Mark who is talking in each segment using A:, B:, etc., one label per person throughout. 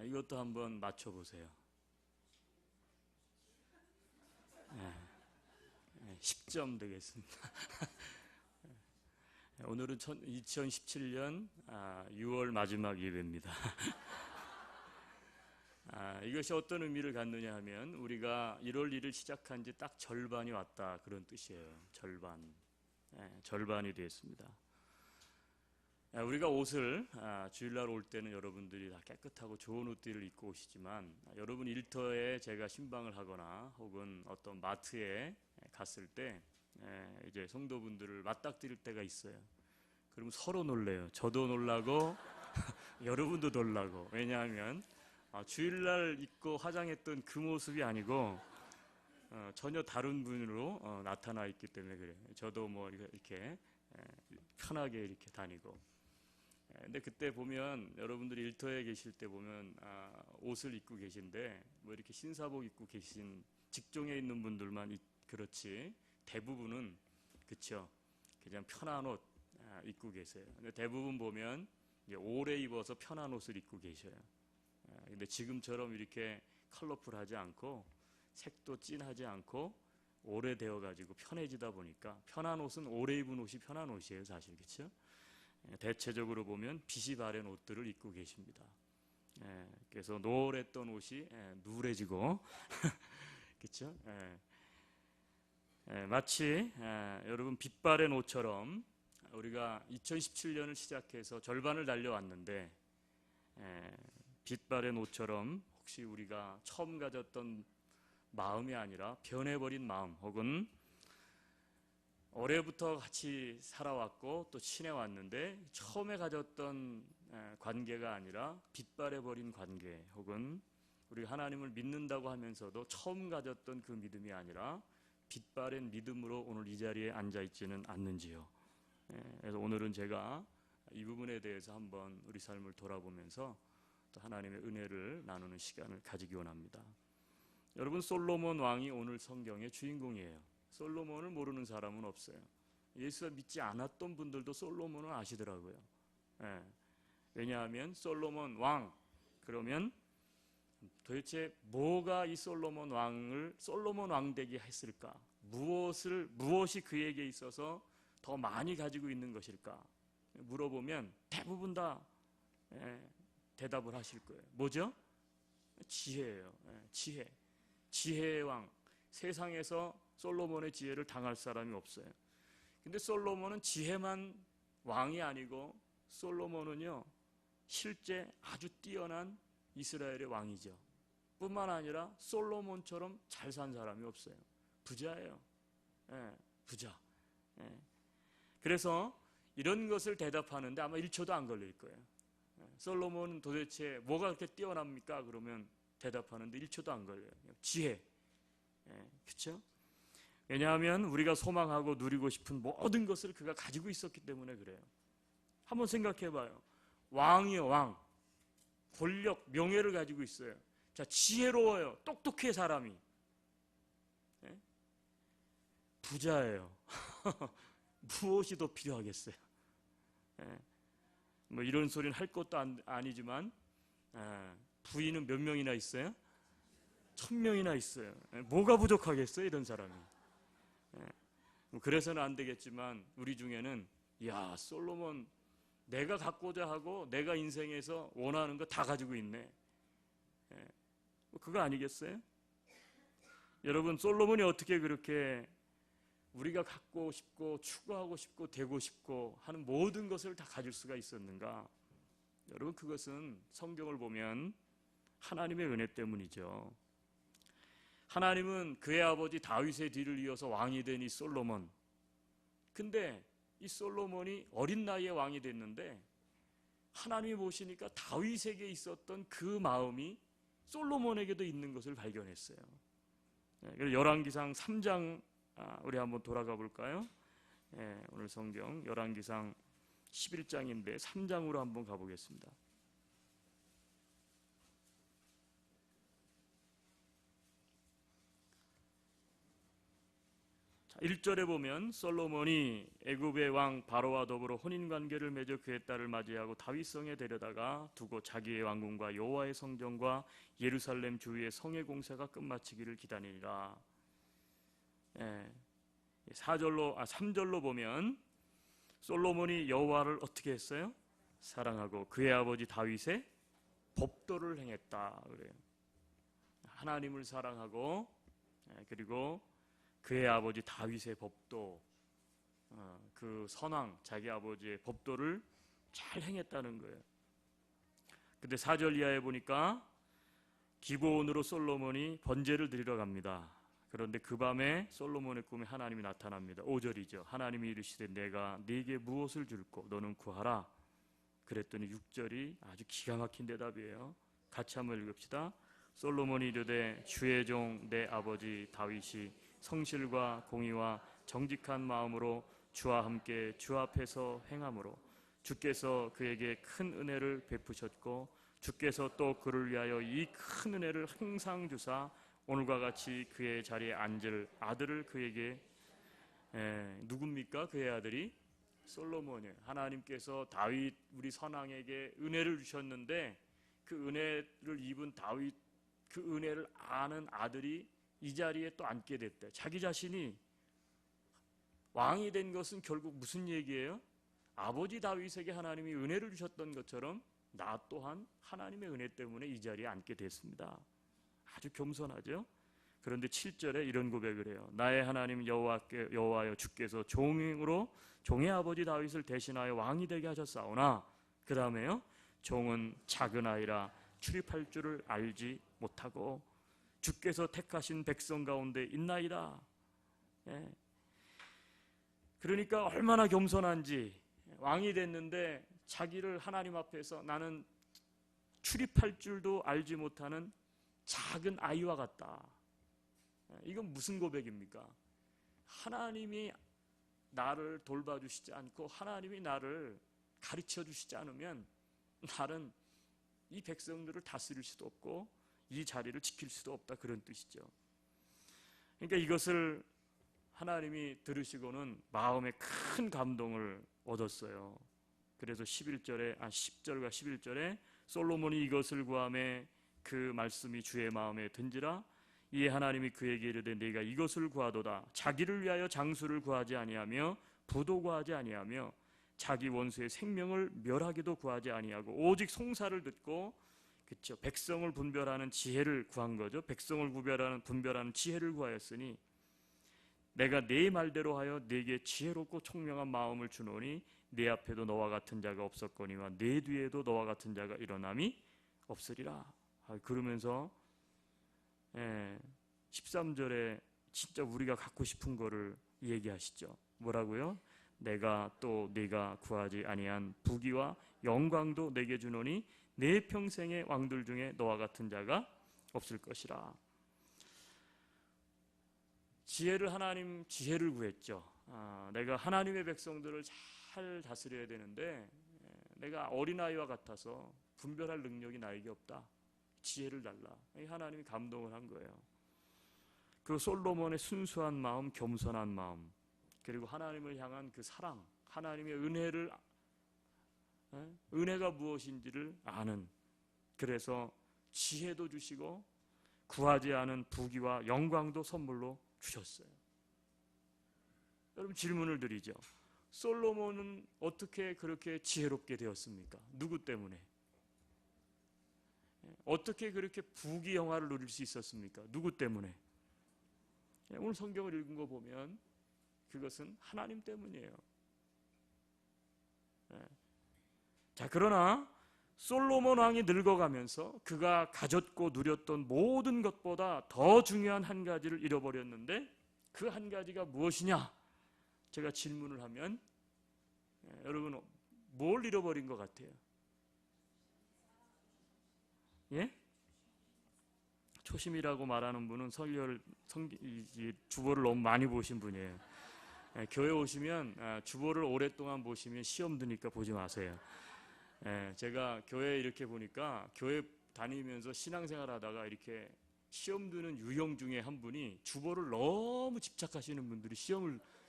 A: 이것도 한번 맞춰보세요. 10점 되겠습니다. 오늘은 2017년 6월 마지막 예배입니다. 이것이 어떤 의미를 갖느냐 하면 우리가 1월 1일 시작한 지 딱 절반이 왔다, 그런 뜻이에요. 절반이 되었습니다. 우리가 옷을 주일날 올 때는 여러분들이 다 깨끗하고 좋은 옷들을 입고 오시지만, 여러분 일터에 제가 신방을 하거나 혹은 어떤 마트에 갔을 때 이제 성도분들을 맞닥뜨릴 때가 있어요. 그러면 서로 놀래요. 저도 놀라고 여러분도 놀라고. 왜냐하면 주일날 입고 화장했던 그 모습이 아니고 전혀 다른 분으로 나타나 있기 때문에 그래요. 저도 뭐 이렇게 편하게 이렇게 다니고. 근데 그때 보면 여러분들이 일터에 계실 때 보면 옷을 입고 계신데 뭐 이렇게 신사복 입고 계신 직종에 있는 분들만 그렇지, 대부분은 그쵸, 그냥 편한 옷 입고 계세요. 근데 대부분 보면 이제 오래 입어서 편한 옷을 입고 계셔요. 근데 지금처럼 이렇게 컬러풀하지 않고 색도 진하지 않고 오래되어 가지고 편해지다 보니까, 편한 옷은 오래 입은 옷이 편한 옷이에요, 사실. 그렇죠? 대체적으로 보면 빛이 바랜 옷들을 입고 계십니다. 그래서 노랬던 옷이 누래지고 그렇죠? 마치 여러분 빛 바랜 옷처럼 우리가 2017년을 시작해서 절반을 달려왔는데, 빛 바랜 옷처럼 혹시 우리가 처음 가졌던 마음이 아니라 변해버린 마음, 혹은 올해부터 같이 살아왔고 또 친해왔는데 처음에 가졌던 관계가 아니라 빛바래버린 관계, 혹은 우리가 하나님을 믿는다고 하면서도 처음 가졌던 그 믿음이 아니라 빛바랜 믿음으로 오늘 이 자리에 앉아있지는 않는지요. 그래서 오늘은 제가 이 부분에 대해서 한번 우리 삶을 돌아보면서 또 하나님의 은혜를 나누는 시간을 가지기 원합니다. 여러분, 솔로몬 왕이 오늘 성경의 주인공이에요. 솔로몬을 모르는 사람은 없어요. 예수가 믿지 않았던 분들도 솔로몬을 아시더라고요. 왜냐하면 솔로몬 왕, 그러면 도대체 뭐가 이 솔로몬 왕을 솔로몬 왕 되게 했을까? 무엇이 그에게 있어서 더 많이 가지고 있는 것일까? 물어보면 대부분 다 대답을 하실 거예요. 뭐죠? 지혜예요. 지혜의 왕. 세상에서 솔로몬의 지혜를 당할 사람이 없어요. 근데 솔로몬은 지혜만 왕이 아니고, 솔로몬은요 실제 아주 뛰어난 이스라엘의 왕이죠. 뿐만 아니라 솔로몬처럼 잘 산 사람이 없어요. 부자예요. 부자. 그래서 이런 것을 대답하는데 아마 1초도 안 걸릴 거예요. 솔로몬은 도대체 뭐가 그렇게 뛰어납니까? 그러면 대답하는데 1초도 안 걸려요. 지혜. 그렇죠? 왜냐하면 우리가 소망하고 누리고 싶은 모든 것을 그가 가지고 있었기 때문에 그래요. 한번 생각해 봐요. 왕이요, 왕. 권력, 명예를 가지고 있어요. 자, 지혜로워요. 똑똑해, 사람이. 부자예요. 무엇이 더 필요하겠어요? 뭐 이런 소리는 할 것도 아니지만, 부인은 몇 명이나 있어요? 1000명이나 있어요. 뭐가 부족하겠어요, 이런 사람이? 그래서는 안 되겠지만 우리 중에는 야, 솔로몬 내가 갖고자 하고 내가 인생에서 원하는 거 다 가지고 있네. 그거 아니겠어요? 여러분, 솔로몬이 어떻게 그렇게 우리가 갖고 싶고 추구하고 싶고 되고 싶고 하는 모든 것을 다 가질 수가 있었는가? 여러분, 그것은 성경을 보면 하나님의 은혜 때문이죠. 하나님은 그의 아버지 다윗의 뒤를 이어서 왕이 된 이 솔로몬, 근데 이 솔로몬이 어린 나이에 왕이 됐는데 하나님이 보시니까 다윗에게 있었던 그 마음이 솔로몬에게도 있는 것을 발견했어요. 열왕기상 3장 우리 한번 돌아가 볼까요? 오늘 성경 열왕기상 11장인데 3장으로 한번 가보겠습니다. 1절에 보면 솔로몬이 애굽의 왕 바로와 더불어 혼인관계를 맺어 그의 딸을 맞이하고 다윗성에 데려다가 두고 자기의 왕궁과 여호와의 성전과 예루살렘 주위의 성의 공사가 끝마치기를 기다리니라. 3절로 보면 솔로몬이 여호와를 어떻게 했어요? 사랑하고 그의 아버지 다윗의 법도를 행했다 그래요. 하나님을 사랑하고 그리고 그의 아버지 다윗의 법도, 그 선왕 자기 아버지의 법도를 잘 행했다는 거예요. 근데 4절 이하에 보니까 기브온으로 솔로몬이 번제를 드리러 갑니다. 그런데 그 밤에 솔로몬의 꿈에 하나님이 나타납니다. 5절이죠. 하나님이 이르시되 내가 네게 무엇을 줄꼬 너는 구하라. 그랬더니 6절이 아주 기가 막힌 대답이에요. 같이 한번 읽읍시다. 솔로몬이 이르되 주의 종 내 아버지 다윗이 성실과 공의와 정직한 마음으로 주와 함께 주 앞에서 행함으로 주께서 그에게 큰 은혜를 베푸셨고 주께서 또 그를 위하여 이 큰 은혜를 항상 주사 오늘과 같이 그의 자리에 앉을 아들을 그에게 누굽니까? 그의 아들이 솔로몬이에요. 하나님께서 다윗 우리 선왕에게 은혜를 주셨는데 그 은혜를 입은 다윗 그 은혜를 아는 아들이 이 자리에 또 앉게 됐대. 자기 자신이 왕이 된 것은 결국 무슨 얘기예요? 아버지 다윗에게 하나님이 은혜를 주셨던 것처럼 나 또한 하나님의 은혜 때문에 이 자리에 앉게 됐습니다. 아주 겸손하죠? 그런데 7절에 이런 고백을 해요. 나의 하나님 여호와여 주께서 종으로 종의 아버지 다윗을 대신하여 왕이 되게 하셨사오나 그 다음에요. 종은 작은 아이라 출입할 줄을 알지 못하고 주께서 택하신 백성 가운데 있나이다. 그러니까 얼마나 겸손한지 왕이 됐는데 자기를 하나님 앞에서 나는 출입할 줄도 알지 못하는 작은 아이와 같다. 이건 무슨 고백입니까? 하나님이 나를 돌봐주시지 않고 하나님이 나를 가르쳐 주시지 않으면 나는 이 백성들을 다스릴 수도 없고 이 자리를 지킬 수도 없다, 그런 뜻이죠. 그러니까 이것을 하나님이 들으시고는 마음에 큰 감동을 얻었어요. 그래서 10절과 11절에 솔로몬이 이것을 구하매 그 말씀이 주의 마음에 든지라. 이에 하나님이 그에게 이르되 네가 이것을 구하도다. 자기를 위하여 장수를 구하지 아니하며 부도 구하지 아니하며 자기 원수의 생명을 멸하기도 구하지 아니하고 오직 송사를 듣고, 그렇죠, 백성을 분별하는 지혜를 구한 거죠. 백성을 분별하는 지혜를 구하였으니 내가 네 말대로 하여 네게 지혜롭고 총명한 마음을 주노니 네 앞에도 너와 같은 자가 없었거니와 네 뒤에도 너와 같은 자가 일어남이 없으리라. 그러면서 13절에 진짜 우리가 갖고 싶은 거를 얘기하시죠. 뭐라고요? 내가 또 네가 구하지 아니한 부귀와 영광도 내게 주노니 내 평생의 왕들 중에 너와 같은 자가 없을 것이라. 하나님 지혜를 구했죠. 내가 하나님의 백성들을 잘 다스려야 되는데 내가 어린아이와 같아서 분별할 능력이 나에게 없다. 지혜를 달라. 하나님이 감동을 한 거예요. 그 솔로몬의 순수한 마음, 겸손한 마음, 그리고 하나님을 향한 그 사랑, 하나님의 은혜가 무엇인지를 아는, 그래서 지혜도 주시고 구하지 않은 부귀와 영광도 선물로 주셨어요. 여러분 질문을 드리죠. 솔로몬은 어떻게 그렇게 지혜롭게 되었습니까? 누구 때문에? 어떻게 그렇게 부귀 영화를 누릴 수 있었습니까? 누구 때문에? 오늘 성경을 읽은 거 보면 그것은 하나님 때문이에요. 자, 그러나 솔로몬 왕이 늙어가면서 그가 가졌고 누렸던 모든 것보다 더 중요한 한 가지를 잃어버렸는데 그 한 가지가 무엇이냐? 제가 질문을 하면 여러분 뭘 잃어버린 것 같아요? 예? 초심이라고 말하는 분은 주보를 너무 많이 보신 분이에요. 교회 오시면 주보를 오랫동안 보시면 시험 드니까 보지 마세요. 제가 교회 이렇게 보니까 교회 다니면서 신앙생활 하다가 이렇게 시험 드는 유형 중에 한 분이 주보를 너무 집착하시는 분들이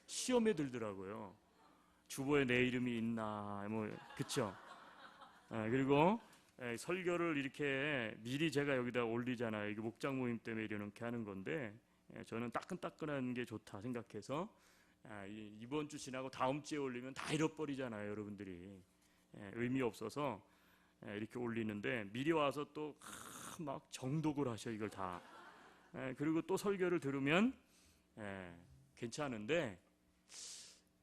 A: 시험에 들더라고요. 주보에 내 이름이 있나, 뭐, 그쵸? 그리고 설교를 이렇게 미리 제가 여기다 올리잖아요. 이게 목장 모임 때문에 이렇게 하는 건데, 저는 따끈따끈한 게 좋다 생각해서 이번 주 지나고 다음 주에 올리면 다 잃어버리잖아요, 여러분들이. 의미 없어서 이렇게 올리는데 미리 와서 또 막 정독을 하셔 이걸 다. 그리고 또 설교를 들으면 괜찮은데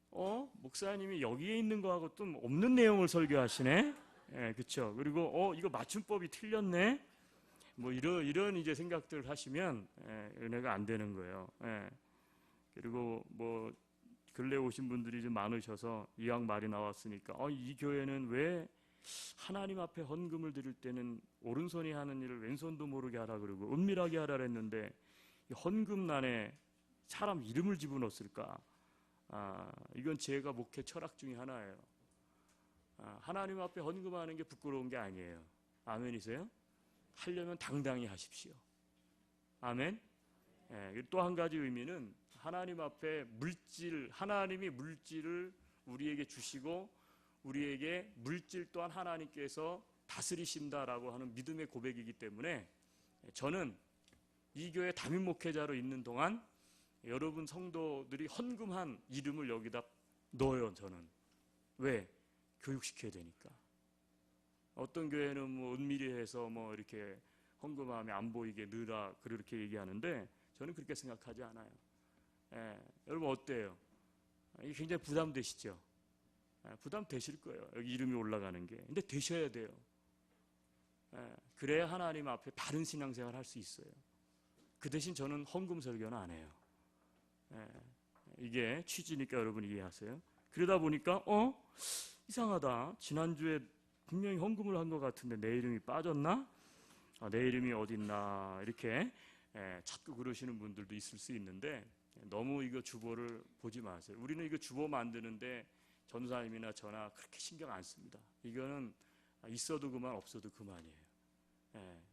A: 목사님이 여기에 있는 거하고 좀 없는 내용을 설교하시네. 그렇죠. 그리고 이거 맞춤법이 틀렸네. 뭐 이런 이제 생각들을 하시면 은혜가 안 되는 거예요. 그리고 뭐 근래 오신 분들이 좀 많으셔서 이왕 말이 나왔으니까 이 교회는 왜 하나님 앞에 헌금을 드릴 때는 오른손이 하는 일을 왼손도 모르게 하라 그러고 은밀하게 하라 했는데 헌금란에 사람 이름을 집어넣었을까? 이건 제가 목회 철학 중에 하나예요. 하나님 앞에 헌금하는 게 부끄러운 게 아니에요. 아멘이세요? 하려면 당당히 하십시오. 아멘. 또 한 가지 의미는 하나님 앞에 하나님이 물질을 우리에게 주시고 우리에게 물질 또한 하나님께서 다스리신다라고 하는 믿음의 고백이기 때문에 저는 이 교회 담임 목회자로 있는 동안 여러분 성도들이 헌금한 이름을 여기다 넣어요. 저는. 왜? 교육시켜야 되니까. 어떤 교회는 뭐 은밀히 해서 뭐 이렇게 헌금하면 안 보이게 넣으라 그렇게 얘기하는데 저는 그렇게 생각하지 않아요. 여러분 어때요? 이게 굉장히 부담되시죠? 부담되실 거예요. 여기 이름이 올라가는 게. 근데 되셔야 돼요. 그래야 하나님 앞에 바른 신앙생활 할 수 있어요. 그 대신 저는 헌금 설교는 안 해요. 이게 취지니까 여러분 이해하세요? 그러다 보니까 이상하다. 지난주에 분명히 헌금을 한 것 같은데 내 이름이 빠졌나? 내 이름이 어딨나? 이렇게 찾고 그러시는 분들도 있을 수 있는데 너무 이거 주보를 보지 마세요. 우리는 이거 주보 만드는데 전사님이나 저나 그렇게 신경 안 씁니다. 이거는 있어도 그만 없어도 그만이에요.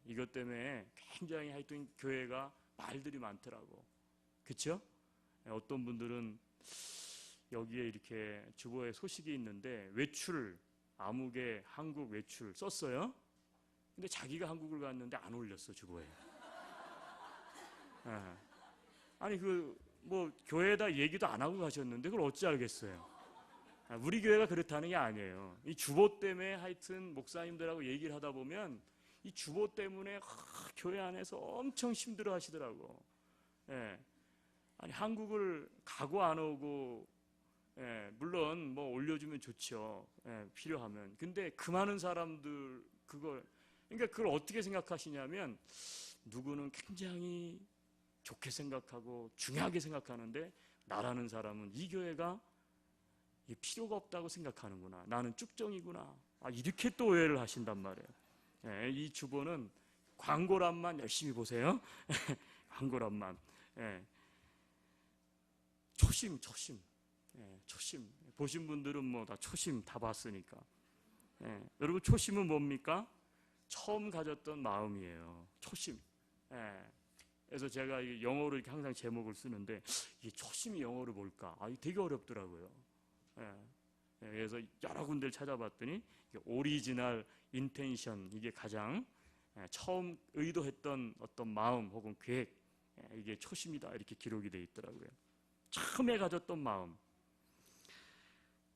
A: 이것 때문에 굉장히 하여튼 교회가 말들이 많더라고. 그렇죠? 어떤 분들은 여기에 이렇게 주보에 소식이 있는데 외출, 아무개 한국 외출 썼어요. 근데 자기가 한국을 갔는데 안 올렸어 주보에. 아니 뭐 교회에다 얘기도 안 하고 가셨는데 그걸 어찌 알겠어요? 우리 교회가 그렇다는 게 아니에요. 이 주보 때문에 하여튼 목사님들하고 얘기를 하다 보면 이 주보 때문에 교회 안에서 엄청 힘들어 하시더라고. 아니 한국을 가고 안 오고 물론 뭐 올려주면 좋죠. 필요하면. 근데 그 많은 사람들 그러니까 그걸 어떻게 생각하시냐면 누구는 굉장히 좋게 생각하고 중요하게 생각하는데 나라는 사람은 이 교회가 필요가 없다고 생각하는구나. 나는 쭉정이구나. 이렇게 또 오해를 하신단 말이에요. 이 주보는 광고란만 열심히 보세요. 광고란만. 초심. 초심. 보신 분들은 뭐 다 초심 다 봤으니까. 여러분 초심은 뭡니까? 처음 가졌던 마음이에요. 초심. 그래서 제가 영어로 이렇게 항상 제목을 쓰는데 이 초심이 영어로 뭘까? 이게 되게 어렵더라고요. 그래서 여러 군데를 찾아봤더니 오리지널 인텐션 이게 가장 처음 의도했던 어떤 마음 혹은 계획 이게 초심이다 이렇게 기록이 되어 있더라고요. 처음에 가졌던 마음.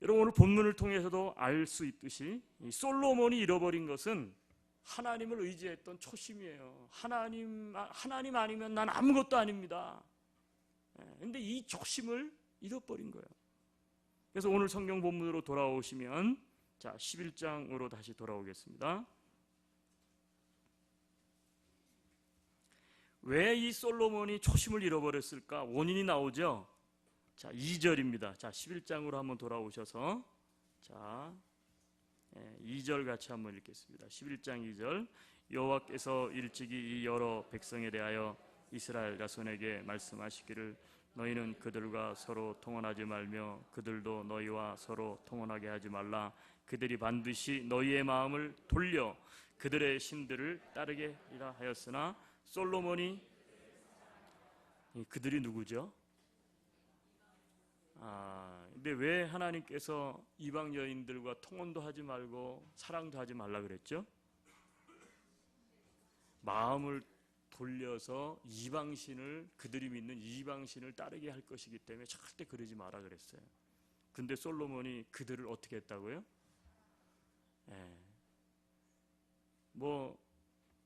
A: 여러분 오늘 본문을 통해서도 알 수 있듯이 이 솔로몬이 잃어버린 것은 하나님을 의지했던 초심이에요. 하나님 아니면 난 아무것도 아닙니다. 그런데 이 초심을 잃어버린 거예요. 그래서 오늘 성경 본문으로 돌아오시면 자 11장으로 다시 돌아오겠습니다. 왜 이 솔로몬이 초심을 잃어버렸을까? 원인이 나오죠. 자 2절입니다. 자 11장으로 한번 돌아오셔서 자 2절 같이 한번 읽겠습니다. 11장 2절 여호와께서 일찍이 이 여러 백성에 대하여 이스라엘 자손에게 말씀하시기를 너희는 그들과 서로 통혼하지 말며 그들도 너희와 서로 통혼하게 하지 말라. 그들이 반드시 너희의 마음을 돌려 그들의 신들을 따르게 하리라 하였으나 솔로몬이 그들이 누구죠? 근데 왜 하나님께서 이방 여인들과 통혼도 하지 말고 사랑도 하지 말라 그랬죠? 마음을 돌려서 이방신을, 그들이 믿는 이방신을 따르게 할 것이기 때문에 절대 그러지 마라 그랬어요. 근데 솔로몬이 그들을 어떻게 했다고요?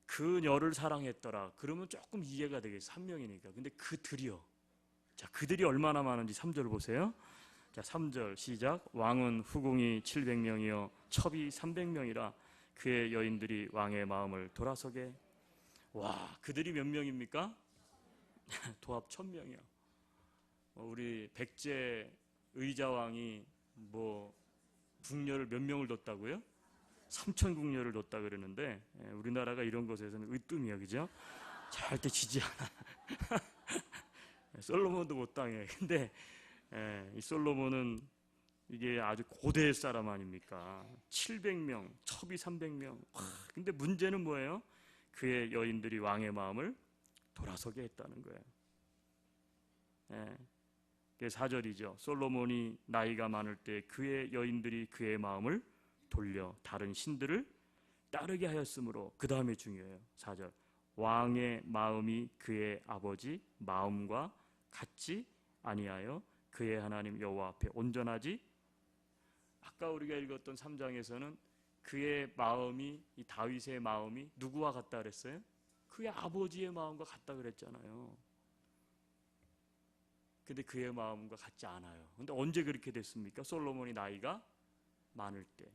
A: 그녀를 사랑했더라. 그러면 조금 이해가 되겠어. 한 명이니까. 근데 그들이요. 자, 그들이 얼마나 많은지 3절 보세요. 자, 3절 시작. 왕은 후궁이 700명이요 첩이 300명이라 그의 여인들이 왕의 마음을 돌아서게. 와, 그들이 몇 명입니까? 도합 1000명이요. 우리 백제 의자왕이 궁녀를 몇 명을 뒀다고요? 3000궁녀를 뒀다 그러는데, 우리나라가 이런 것에서는 으뜸이야, 그죠? 절대 지지 않아. 솔로몬도 못 당해. 근데 이 솔로몬은 이게 아주 고대의 사람 아닙니까? 700명, 첩이 300명. 근데 문제는 뭐예요? 그의 여인들이 왕의 마음을 돌아서게 했다는 거예요. 그게 4절이죠. 솔로몬이 나이가 많을 때 그의 여인들이 그의 마음을 돌려 다른 신들을 따르게 하였으므로, 그 다음에 중요해요. 4절. 왕의 마음이 그의 아버지 마음과 같지 아니하여 그의 하나님 여호와 앞에 온전하지. 아까 우리가 읽었던 3장에서는 그의 마음이, 이 다윗의 마음이 누구와 같다 그랬어요? 그의 아버지의 마음과 같다 그랬잖아요. 근데 그의 마음과 같지 않아요. 근데 언제 그렇게 됐습니까? 솔로몬이 나이가 많을 때.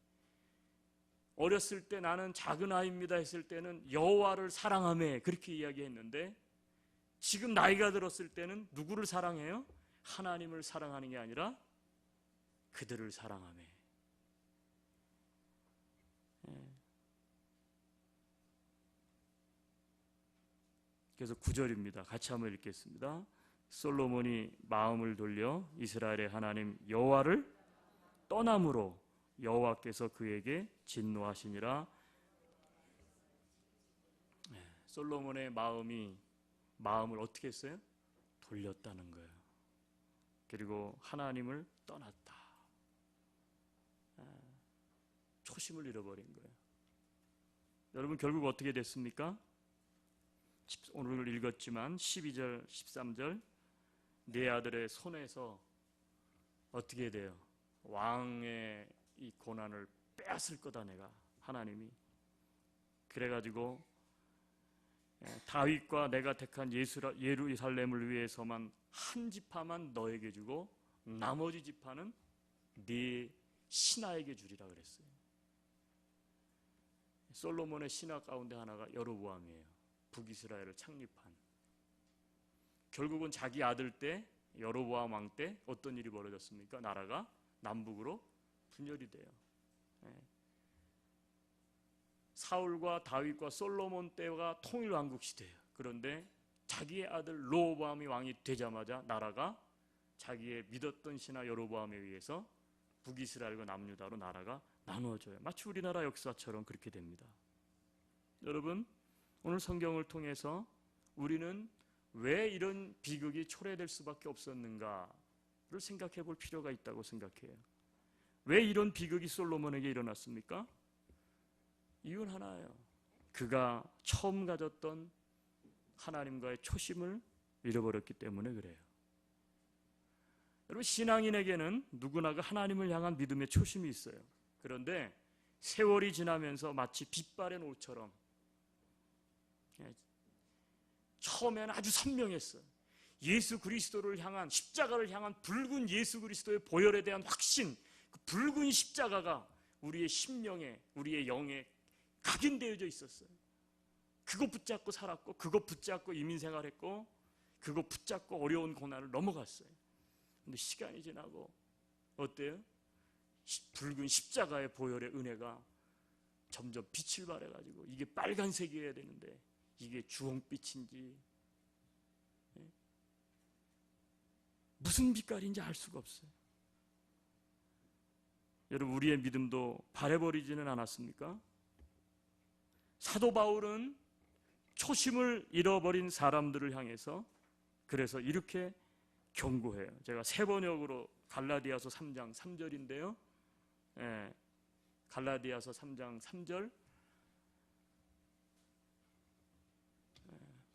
A: 어렸을 때 나는 작은 아이입니다 했을 때는 여호와를 사랑하며 그렇게 이야기했는데, 지금 나이가 들었을 때는 누구를 사랑해요? 하나님을 사랑하는 게 아니라 그들을 사랑하며. 그래서 9절입니다. 같이 한번 읽겠습니다. 솔로몬이 마음을 돌려 이스라엘의 하나님 여호와를 떠남으로 여호와께서 그에게 진노하시니라. 솔로몬의 마음을 어떻게 했어요? 돌렸다는 거예요. 그리고 하나님을 떠났다. 초심을 잃어버린 거예요. 여러분, 결국 어떻게 됐습니까? 오늘 읽었지만 12절, 13절, 내 아들의 손에서 어떻게 돼요? 왕의 이 고난을 빼앗을 거다 내가, 하나님이. 그래가지고 다윗과 내가 택한 예루살렘을 위해서만 한 지파만 너에게 주고 나머지 지파는 네 신하에게 주리라 그랬어요. 솔로몬의 신하 가운데 하나가 여로보암이에요. 북이스라엘을 창립한. 결국은 자기 아들 때, 여로보암 왕 때 어떤 일이 벌어졌습니까? 나라가 남북으로 분열이 돼요. 사울과 다윗과 솔로몬 때가 통일 왕국 시대예요. 그런데 자기의 아들 로보암이 왕이 되자마자 나라가 자기의 믿었던 신하 여로보암에 의해서 북이스라엘과 남유다로 나라가 나누어져요. 마치 우리나라 역사처럼 그렇게 됩니다. 여러분, 오늘 성경을 통해서 우리는 왜 이런 비극이 초래될 수밖에 없었는가를 생각해 볼 필요가 있다고 생각해요. 왜 이런 비극이 솔로몬에게 일어났습니까? 이유는 하나예요. 그가 처음 가졌던 하나님과의 초심을 잃어버렸기 때문에 그래요. 여러분, 신앙인에게는 누구나 그 하나님을 향한 믿음의 초심이 있어요. 그런데 세월이 지나면서 마치 빛바랜 옷처럼 처음에는 아주 선명했어요. 예수 그리스도를 향한, 십자가를 향한 붉은 예수 그리스도의 보혈에 대한 확신, 그 붉은 십자가가 우리의 심령에, 우리의 영에 각인되어져 있었어요. 그거 붙잡고 살았고, 그거 붙잡고 이민생활했고, 그거 붙잡고 어려운 고난을 넘어갔어요. 근데 시간이 지나고 어때요? 붉은 십자가의 보혈의 은혜가 점점 빛을 발해가지고 이게 빨간색이어야 되는데 이게 주홍빛인지 무슨 빛깔인지 알 수가 없어요. 여러분, 우리의 믿음도 바래버리지는 않았습니까? 사도 바울은 초심을 잃어버린 사람들을 향해서 그래서 이렇게 경고해요. 제가 세 번역으로 갈라디아서 3장 3절인데요. 갈라디아서 3장 3절.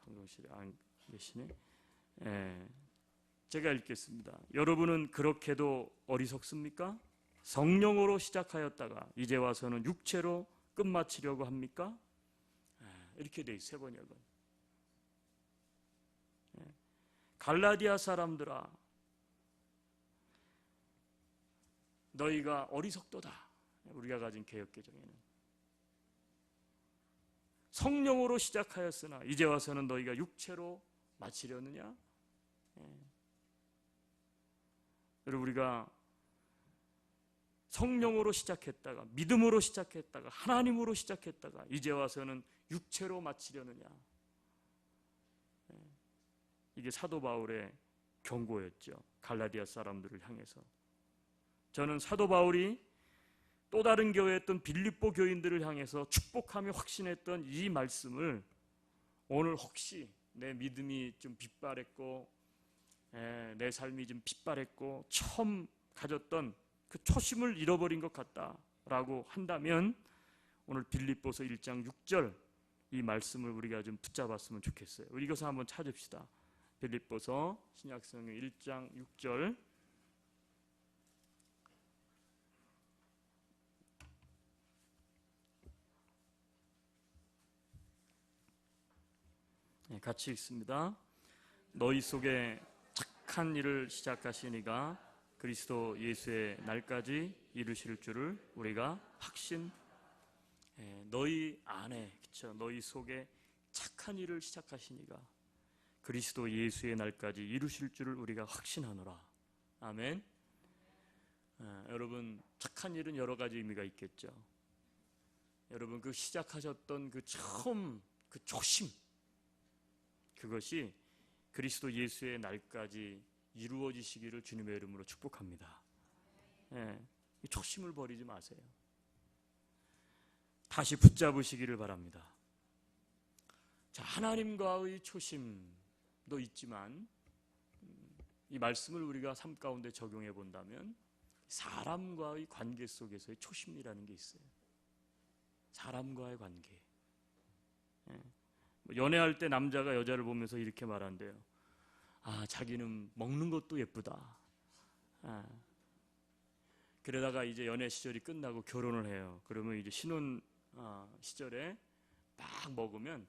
A: 방송실에 안 계시네. 제가 읽겠습니다. 여러분은 그렇게도 어리석습니까? 성령으로 시작하였다가 이제 와서는 육체로 끝마치려고 합니까? 이렇게 돼 있어요. 세 번역은. 갈라디아 사람들아, 너희가 어리석도다. 우리가 가진 개역개정에는 성령으로 시작하였으나 이제 와서는 너희가 육체로 마치려느냐? 여러분, 우리가 성령으로 시작했다가 믿음으로 시작했다가 하나님으로 시작했다가 이제 와서는 육체로 마치려느냐? 이게 사도 바울의 경고였죠. 갈라디아 사람들을 향해서. 저는 사도 바울이 또 다른 교회였던 빌립보 교인들을 향해서 축복하며 확신했던 이 말씀을 오늘 혹시 내 믿음이 좀 빗발했고 내 삶이 좀 빗발했고 처음 가졌던 그 초심을 잃어버린 것 같다라고 한다면 오늘 빌립보서 1장 6절 이 말씀을 우리가 좀 붙잡았으면 좋겠어요. 우리 이것을 한번 찾읍시다. 빌립보서 신약성경 1장 6절. 같이 읽습니다. 너희 속에 착한 일을 시작하시니가 그리스도 예수의 날까지 이루실 줄을 우리가 확신. 너희 안에, 그렇죠? 너희 속에 착한 일을 시작하시니가 그리스도 예수의 날까지 이루실 줄을 우리가 확신하노라. 아멘. 여러분, 착한 일은 여러 가지 의미가 있겠죠. 여러분, 그 시작하셨던 그 처음, 그 초심, 그것이 그리스도 예수의 날까지 이루어지시기를 주님의 이름으로 축복합니다. 이 초심을 버리지 마세요. 다시 붙잡으시기를 바랍니다. 자, 하나님과의 초심도 있지만 이 말씀을 우리가 삶 가운데 적용해 본다면 사람과의 관계 속에서의 초심이라는 게 있어요. 사람과의 관계. 연애할 때 남자가 여자를 보면서 이렇게 말한대요. 아, 자기는 먹는 것도 예쁘다. 그러다가 이제 연애 시절이 끝나고 결혼을 해요. 그러면 이제 신혼 시절에 막 먹으면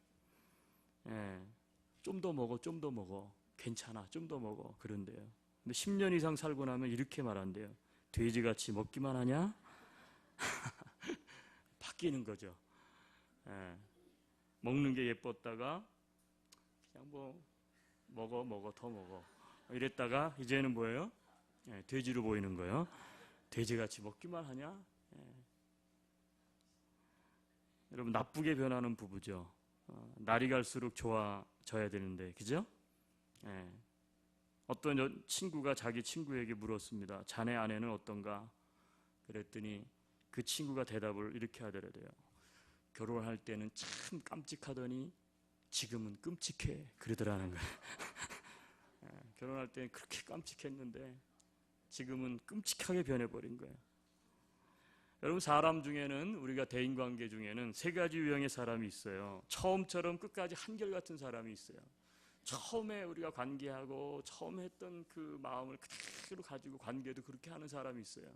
A: 좀 더 먹어, 좀 더 먹어. 괜찮아, 좀 더 먹어. 그런데요. 근데 10년 이상 살고 나면 이렇게 말한대요. 돼지같이 먹기만 하냐? 바뀌는 거죠. 먹는 게 예뻤다가 그냥 뭐 먹어 더 먹어 이랬다가 이제는 뭐예요? 돼지로 보이는 거예요. 돼지같이 먹기만 하냐? 여러분, 나쁘게 변하는 부부죠. 날이 갈수록 좋아져야 되는데, 그죠? 어떤 친구가 자기 친구에게 물었습니다. 자네 아내는 어떤가? 그랬더니 그 친구가 대답을 이렇게 하더라고요. 결혼할 때는 참 깜찍하더니 지금은 끔찍해. 그러더라는 거예요. 결혼할 때는 그렇게 깜찍했는데 지금은 끔찍하게 변해버린 거예요. 여러분, 사람 중에는, 우리가 대인관계 중에는 세 가지 유형의 사람이 있어요. 처음처럼 끝까지 한결같은 사람이 있어요. 처음에 우리가 관계하고 처음 했던 그 마음을 그대로 가지고 관계도 그렇게 하는 사람이 있어요.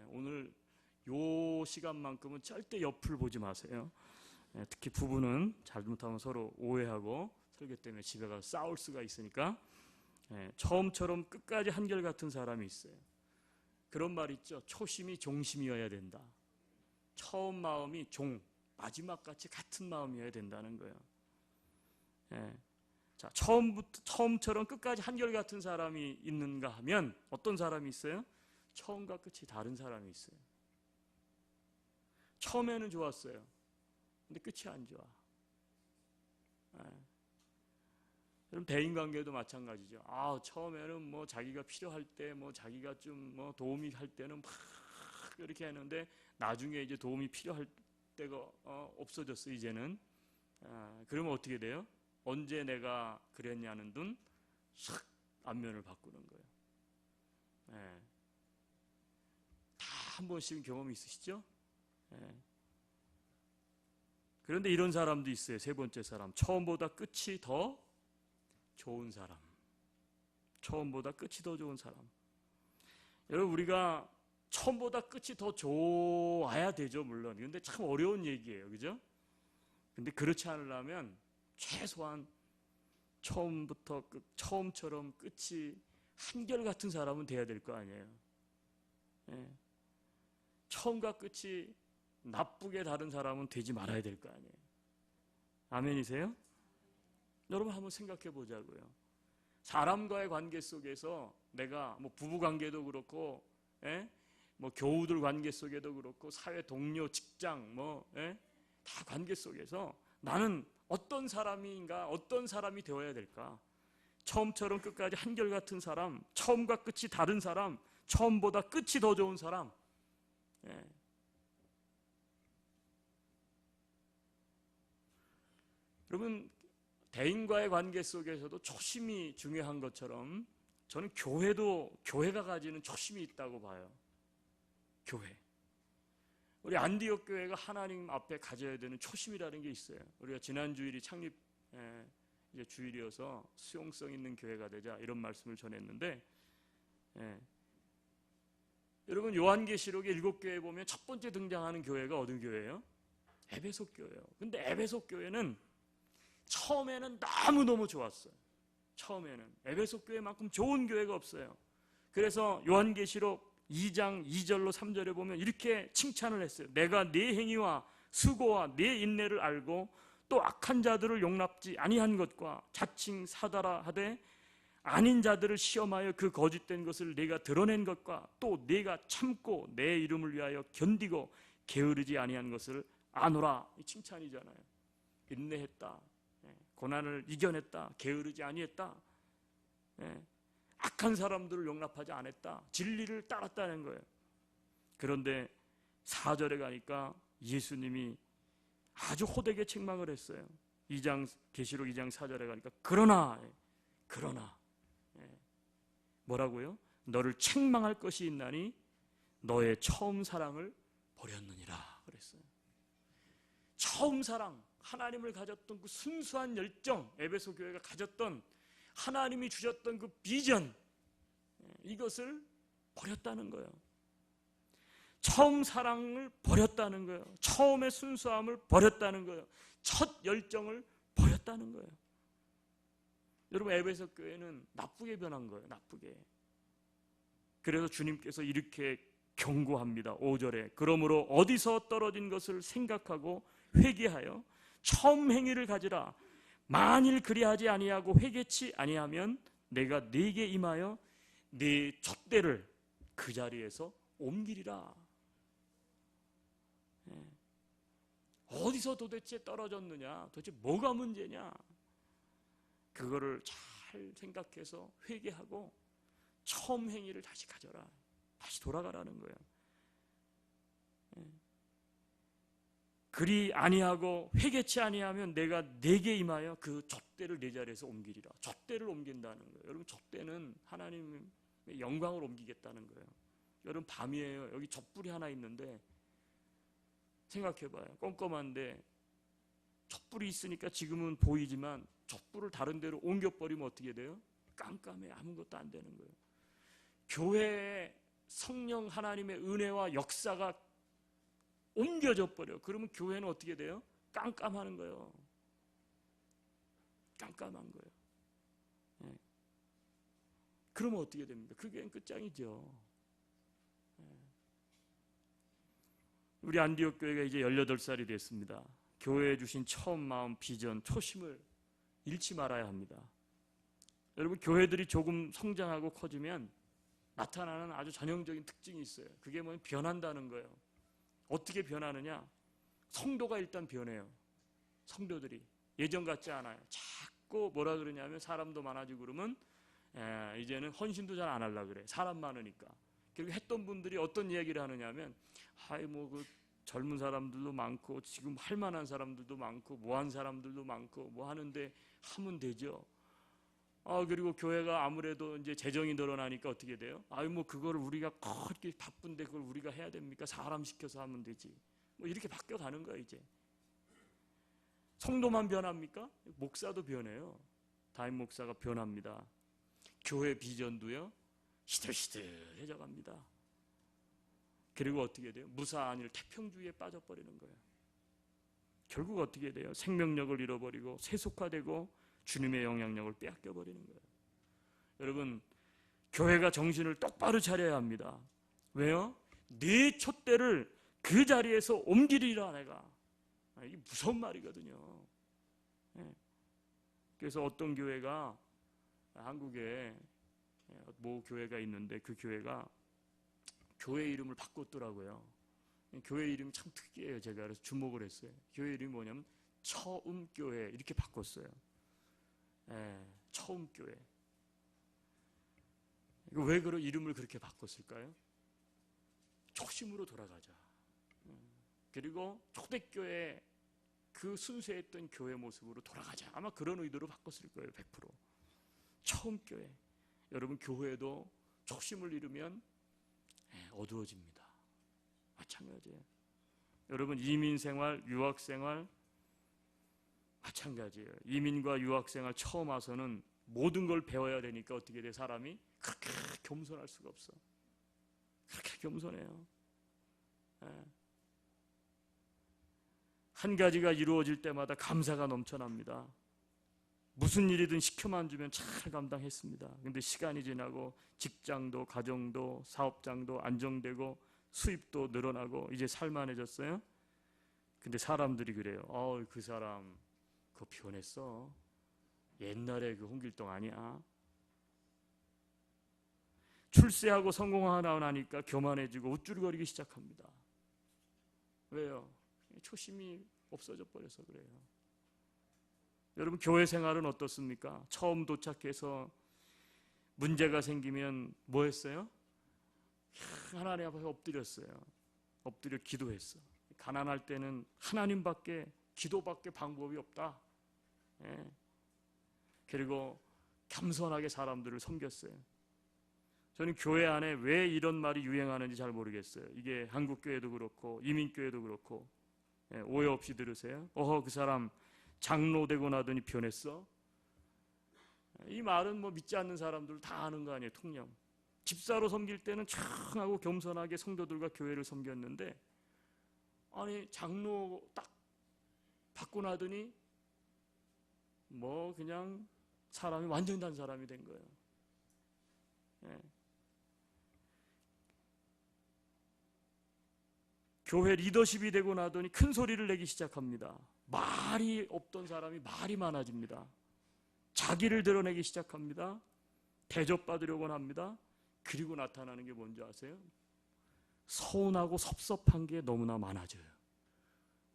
A: 오늘 요 시간만큼은 절대 옆을 보지 마세요. 특히 부부는 잘못하면 서로 오해하고 설교 때문에 집에 가서 싸울 수가 있으니까 처음처럼 끝까지 한결같은 사람이 있어요. 그런 말 있죠. 초심이 종심이어야 된다. 처음 마음이 종, 마지막같이 같은 마음이어야 된다는 거예요. 자, 처음처럼 끝까지 한결같은 사람이 있는가 하면 어떤 사람이 있어요? 처음과 끝이 다른 사람이 있어요. 처음에는 좋았어요. 근데 끝이 안 좋아. 여러분, 대인관계도 마찬가지죠. 처음에는 뭐 자기가 필요할 때, 뭐 자기가 좀 뭐 도움이 할 때는 막 이렇게 했는데 나중에 이제 도움이 필요할 데가 없어졌어 이제는. 그러면 어떻게 돼요? 언제 내가 그랬냐는 둥 싹 안면을 바꾸는 거예요. 다 한 번씩은 경험이 있으시죠? 그런데 이런 사람도 있어요. 세 번째 사람, 처음보다 끝이 더 좋은 사람. 처음보다 끝이 더 좋은 사람. 여러분, 우리가 처음보다 끝이 더 좋아야 되죠, 물론. 근데 참 어려운 얘기예요, 그죠? 근데 그렇지 않으려면 최소한 처음부터 처음처럼 끝이 한결같은 사람은 돼야 될 거 아니에요. 처음과 끝이 나쁘게 다른 사람은 되지 말아야 될 거 아니에요. 아멘이세요? 여러분 한번 생각해 보자고요. 사람과의 관계 속에서 내가 뭐 부부 관계도 그렇고, 뭐 교우들 관계 속에도 그렇고, 사회 동료, 직장, 다 관계 속에서 나는 어떤 사람인가, 어떤 사람이 되어야 될까? 처음처럼 끝까지 한결같은 사람, 처음과 끝이 다른 사람, 처음보다 끝이 더 좋은 사람. 여러분, 대인과의 관계 속에서도 초심이 중요한 것처럼 저는 교회가 가지는 초심이 있다고 봐요. 교회. 우리 안디옥 교회가 하나님 앞에 가져야 되는 초심이라는 게 있어요. 우리가 지난 주일이 창립 이제 주일이어서 수용성 있는 교회가 되자 이런 말씀을 전했는데, 여러분 요한계시록의 7교회에 보면 첫 번째 등장하는 교회가 어느 교회예요? 에베소 교회예요. 근데 에베소 교회는 처음에는 너무너무 좋았어요. 처음에는 에베소 교회만큼 좋은 교회가 없어요. 그래서 요한계시록 2장 2절로 3절에 보면 이렇게 칭찬을 했어요. 내가 네 행위와 수고와 네 인내를 알고 또 악한 자들을 용납지 아니한 것과 자칭 사다라 하되 아닌 자들을 시험하여 그 거짓된 것을 내가 드러낸 것과 또 내가 참고 내 이름을 위하여 견디고 게으르지 아니한 것을 아노라. 이 칭찬이잖아요. 인내했다, 고난을 이겨냈다, 게으르지 아니했다, 악한 사람들을 용납하지 않았다, 진리를 따랐다는 거예요. 그런데 4절에 가니까 예수님이 아주 호되게 책망을 했어요. 계시록 2장 4절에 가니까 그러나 뭐라고요? 너를 책망할 것이 있나니 너의 처음 사랑을 버렸느니라 그랬어요. 처음 사랑, 하나님을 가졌던 그 순수한 열정, 에베소 교회가 가졌던 하나님이 주셨던 그 비전, 이것을 버렸다는 거예요. 처음 사랑을 버렸다는 거예요. 처음의 순수함을 버렸다는 거예요. 첫 열정을 버렸다는 거예요. 여러분, 에베소 교회는 나쁘게 변한 거예요. 나쁘게. 그래서 주님께서 이렇게 경고합니다. 5절에 그러므로 어디서 떨어진 것을 생각하고 회개하여 처음 행위를 가지라. 만일 그리하지 아니하고 회개치 아니하면 내가 네게 임하여 네 촛대를 그 자리에서 옮기리라. 어디서 도대체 떨어졌느냐, 도대체 뭐가 문제냐, 그거를 잘 생각해서 회개하고 처음 행위를 다시 가져라, 다시 돌아가라는 거예요. 그리 아니하고 회개치 아니하면 내가 네게 임하여 그 촛대를 네 자리에서 옮기리라. 촛대를 옮긴다는 거예요. 여러분, 촛대는 하나님의 영광을 옮기겠다는 거예요. 여러분, 밤이에요. 여기 촛불이 하나 있는데 생각해봐요. 껌껌한데 촛불이 있으니까 지금은 보이지만 촛불을 다른 데로 옮겨버리면 어떻게 돼요? 깜깜해. 아무것도 안 되는 거예요. 교회에 성령 하나님의 은혜와 역사가 옮겨져 버려. 그러면 교회는 어떻게 돼요? 깜깜하는 거예요. 깜깜한 거예요. 그러면 어떻게 됩니까? 그게 끝장이죠. 우리 안디옥 교회가 이제 18살이 됐습니다. 교회에 주신 처음 마음, 비전, 초심을 잃지 말아야 합니다. 여러분, 교회들이 조금 성장하고 커지면 나타나는 아주 전형적인 특징이 있어요. 그게 뭐냐면 변한다는 거예요. 어떻게 변하느냐? 성도가 일단 변해요. 성도들이 예전 같지 않아요. 자꾸 뭐라 그러냐면 사람도 많아지고 그러면 이제는 헌신도 잘 안 하려고 그래. 사람 많으니까. 결국 했던 분들이 어떤 이야기를 하느냐면 그 젊은 사람들도 많고 지금 할 만한 사람들도 많고 뭐 한 사람들도 많고 뭐 하는데 하면 되죠. 그리고 교회가 아무래도 이제 재정이 늘어나니까 어떻게 돼요? 뭐 그거를 우리가 그렇게 바쁜데 그걸 우리가 해야 됩니까? 사람 시켜서 하면 되지. 뭐 이렇게 바뀌어 가는 거야 이제. 성도만 변합니까? 목사도 변해요. 담임 목사가 변합니다. 교회 비전도요 시들시들해져 갑니다. 그리고 어떻게 돼요? 무사안일 태평주의에 빠져버리는 거예요. 결국 어떻게 돼요? 생명력을 잃어버리고 세속화되고 주님의 영향력을 빼앗겨버리는 거예요. 여러분, 교회가 정신을 똑바로 차려야 합니다. 왜요? 네 촛대를 그 자리에서 옮기리라 내가. 이게 무서운 말이거든요. 그래서 어떤 교회가 한국에 모 교회가 있는데 그 교회가 교회 이름을 바꿨더라고요. 교회 이름이 참 특이해요. 제가 그래서 주목을 했어요. 교회 이름이 뭐냐면 처음교회 이렇게 바꿨어요. 처음교회. 왜 그런 이름을 그렇게 바꿨을까요? 초심으로 돌아가자. 그리고 초대교회 그 순수했던 교회 모습으로 돌아가자. 아마 그런 의도로 바꿨을 거예요. 100%. 처음교회. 여러분 교회도 초심을 잃으면 어두워집니다. 마찬가지예요. 여러분 이민생활, 유학생활 마찬가지예요. 이민과 유학생활 처음 와서는 모든 걸 배워야 되니까 어떻게 돼? 사람이 그렇게 겸손할 수가 없어. 그렇게 겸손해요. 한 가지가 이루어질 때마다 감사가 넘쳐납니다. 무슨 일이든 시켜만 주면 잘 감당했습니다. 근데 시간이 지나고 직장도 가정도 사업장도 안정되고 수입도 늘어나고 이제 살만해졌어요. 근데 사람들이 그래요. 그 사람 그거 변했어. 옛날에 그 홍길동 아니야. 출세하고 성공하고 나니까 교만해지고 우쭐거리기 시작합니다. 왜요? 초심이 없어져 버려서 그래요. 여러분 교회 생활은 어떻습니까? 처음 도착해서 문제가 생기면 뭐 했어요? 하나님 앞에 엎드렸어요. 엎드려 기도했어. 가난할 때는 하나님밖에 기도밖에 방법이 없다. 그리고 겸손하게 사람들을 섬겼어요. 저는 교회 안에 왜 이런 말이 유행하는지 잘 모르겠어요. 이게 한국교회도 그렇고 이민교회도 그렇고 오해 없이 들으세요. 그 사람 장로 되고 나더니 변했어. 이 말은 뭐 믿지 않는 사람들 다 아는 거 아니에요. 통념. 집사로 섬길 때는 청하고 겸손하게 성도들과 교회를 섬겼는데 장로 딱 받고 나더니 뭐 그냥 사람이 완전 다른 사람이 된 거예요. 교회 리더십이 되고 나더니 큰 소리를 내기 시작합니다. 말이 없던 사람이 말이 많아집니다. 자기를 드러내기 시작합니다. 대접받으려고 합니다. 그리고 나타나는 게 뭔지 아세요? 서운하고 섭섭한 게 너무나 많아져요.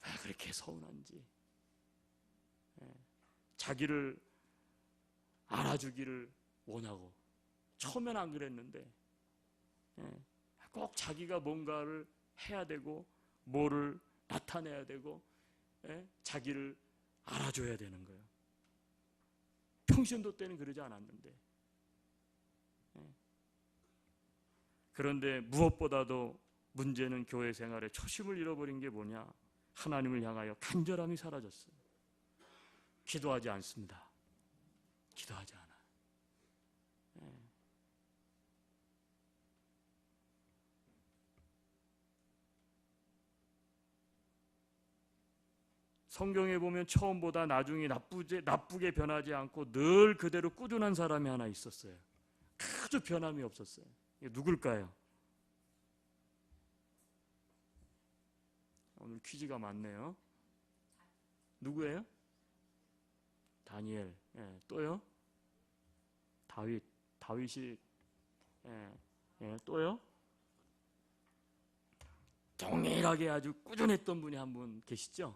A: 왜 그렇게 서운한지. 자기를 알아주기를 원하고 처음엔 안 그랬는데 꼭 자기가 뭔가를 해야 되고 뭐를 나타내야 되고 자기를 알아줘야 되는 거예요. 평신도 때는 그러지 않았는데. 그런데 무엇보다도 문제는 교회 생활에 초심을 잃어버린 게 뭐냐? 하나님을 향하여 간절함이 사라졌어요. 기도하지 않습니다. 기도하지 않아요. 성경에 보면 처음보다 나중에 나쁘게 변하지 않고 늘 그대로 꾸준한 사람이 하나 있었어요. 아주 변함이 없었어요. 이게 누굴까요? 오늘 퀴즈가 많네요. 누구예요? 다니엘. 또요? 다윗이. 또요? 동일하게 아주 꾸준했던 분이 한 분 계시죠?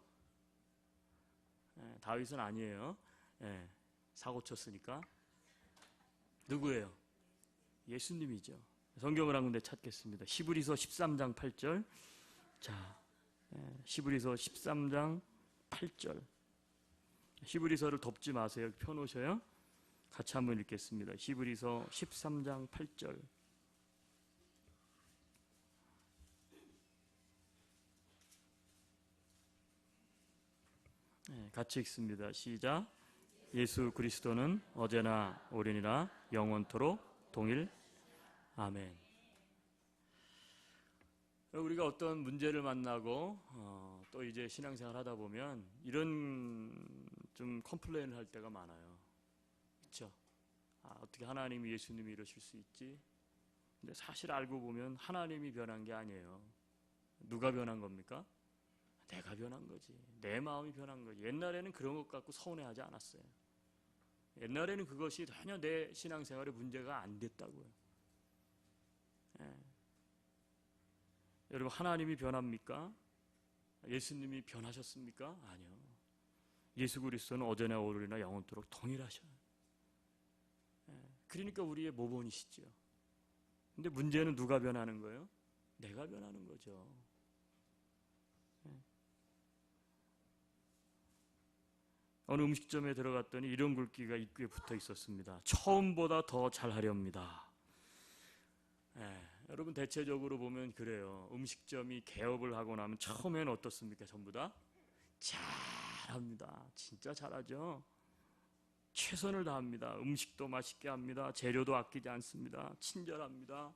A: 다윗은 아니에요. 사고 쳤으니까. 누구예요? 예수님이죠. 성경을 한 군데 찾겠습니다. 히브리서 13장 8절. 자, 히브리서 13장 8절. 히브리서를 덮지 마세요. 펴놓으셔요. 같이 한번 읽겠습니다. 히브리서 13장 8절. 같이 읽습니다. 시작. 예수 그리스도는 어제나 오늘이나 영원토록 동일. 아멘. 우리가 어떤 문제를 만나고 또 이제 신앙생활 하다 보면 이런 좀 컴플레인을 할 때가 많아요. 그렇죠? 어떻게 하나님이 예수님이 이러실 수 있지? 근데 사실 알고 보면 하나님이 변한 게 아니에요. 누가 변한 겁니까? 내가 변한 거지. 내 마음이 변한 거지. 옛날에는 그런 것 갖고 서운해하지 않았어요. 옛날에는 그것이 전혀 내 신앙생활에 문제가 안 됐다고요. 여러분, 하나님이 변합니까? 예수님이 변하셨습니까? 아니요. 예수 그리스도는 어제나 오늘이나 영원토록 동일하셔요. 그러니까 우리의 모본이시죠. 근데 문제는 누가 변하는 거예요? 내가 변하는 거죠. 어느 음식점에 들어갔더니 이런 글귀가 입구에 붙어 있었습니다. 처음보다 더 잘하렵니다. 여러분, 대체적으로 보면 그래요. 음식점이 개업을 하고 나면 처음에는 어떻습니까? 전부 다 잘합니다. 진짜 잘하죠. 최선을 다합니다. 음식도 맛있게 합니다. 재료도 아끼지 않습니다. 친절합니다.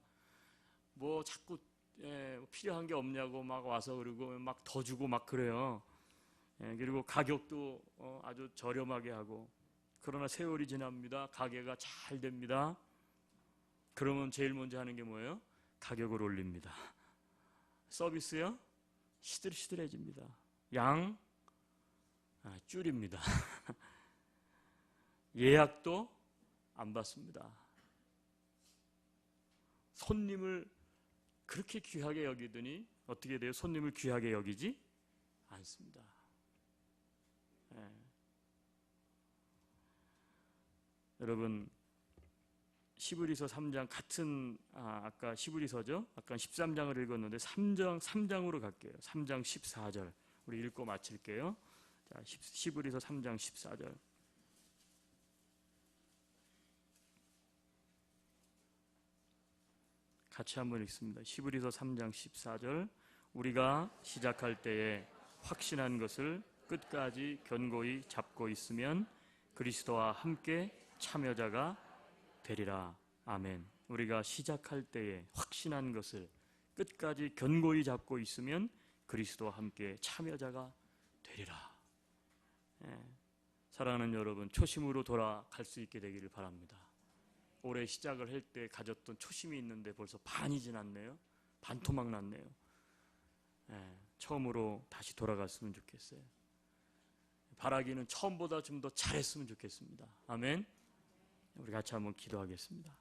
A: 뭐 자꾸 필요한 게 없냐고 막 와서 그러고 막 더 주고 막 그래요. 그리고 가격도 아주 저렴하게 하고. 그러나 세월이 지납니다. 가게가 잘 됩니다. 그러면 제일 먼저 하는 게 뭐예요? 가격을 올립니다. 서비스요? 시들시들해집니다. 양 줄입니다. 예약도 안 받습니다. 손님을 그렇게 귀하게 여기더니 어떻게 돼요? 손님을 귀하게 여기지 않습니다. 여러분, 히브리서 3장 같은 아까 히브리서죠? 아까 13장을 읽었는데 3장으로 갈게요. 3장 14절. 우리 읽고 마칠게요. 자, 히브리서 3장 14절. 같이 한번 읽습니다. 히브리서 3장 14절. 우리가 시작할 때에 확신한 것을 끝까지 견고히 잡고 있으면 그리스도와 함께 참여자가 되리라. 아멘. 우리가 시작할 때에 확신한 것을 끝까지 견고히 잡고 있으면 그리스도와 함께 참여자가 되리라. 사랑하는 여러분, 초심으로 돌아갈 수 있게 되기를 바랍니다. 올해 시작을 할 때 가졌던 초심이 있는데 벌써 반이 지났네요. 반토막 났네요. 처음으로 다시 돌아갔으면 좋겠어요. 바라기는 처음보다 좀 더 잘했으면 좋겠습니다. 아멘. 우리 같이 한번 기도하겠습니다.